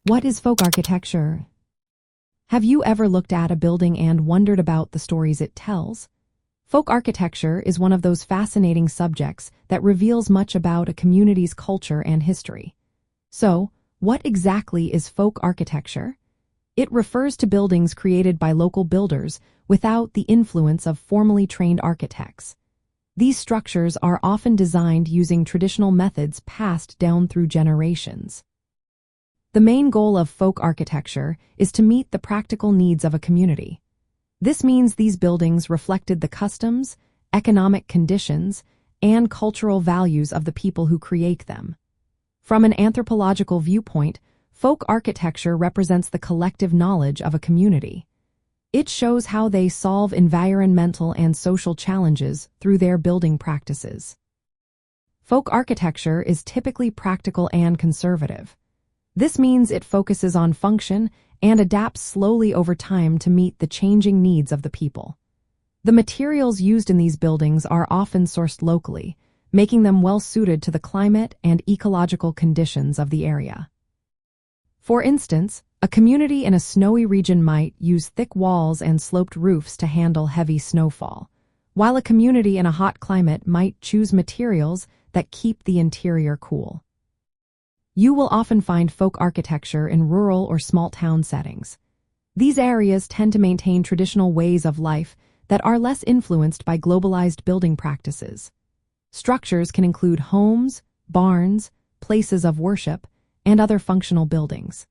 What is folk architecture? Have you ever looked at a building and wondered about the stories it tells? Folk architecture is one of those fascinating subjects that reveals much about a community's culture and history. So, what exactly is folk architecture? It refers to buildings created by local builders without the influence of formally trained architects. These structures are often designed using traditional methods passed down through generations. The main goal of folk architecture is to meet the practical needs of a community. This means these buildings reflected the customs, economic conditions, and cultural values of the people who create them. From an anthropological viewpoint, folk architecture represents the collective knowledge of a community. It shows how they solve environmental and social challenges through their building practices. Folk architecture is typically practical and conservative. This means it focuses on function and adapts slowly over time to meet the changing needs of the people. The materials used in these buildings are often sourced locally, making them well-suited to the climate and ecological conditions of the area. For instance, a community in a snowy region might use thick walls and sloped roofs to handle heavy snowfall, while a community in a hot climate might choose materials that keep the interior cool. You will often find folk architecture in rural or small-town settings. These areas tend to maintain traditional ways of life that are less influenced by globalized building practices. Structures can include homes, barns, places of worship, and other functional buildings.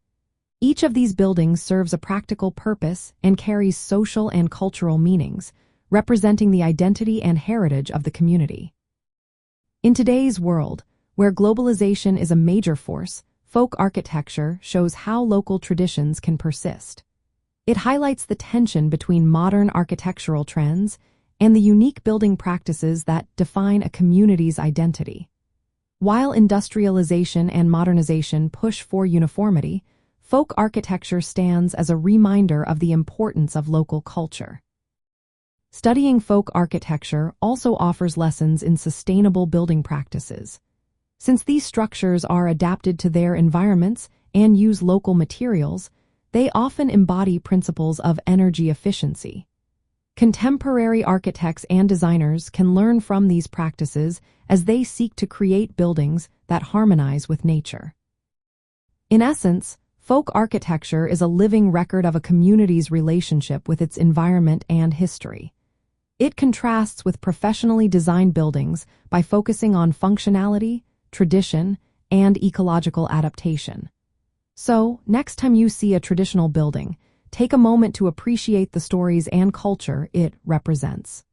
Each of these buildings serves a practical purpose and carries social and cultural meanings, representing the identity and heritage of the community. In today's world, where globalization is a major force, folk architecture shows how local traditions can persist. It highlights the tension between modern architectural trends and the unique building practices that define a community's identity. While industrialization and modernization push for uniformity, folk architecture stands as a reminder of the importance of local culture. Studying folk architecture also offers lessons in sustainable building practices. Since these structures are adapted to their environments and use local materials, they often embody principles of energy efficiency. Contemporary architects and designers can learn from these practices as they seek to create buildings that harmonize with nature. In essence, folk architecture is a living record of a community's relationship with its environment and history. It contrasts with professionally designed buildings by focusing on functionality, tradition, and ecological adaptation. So, next time you see a traditional building, take a moment to appreciate the stories and culture it represents.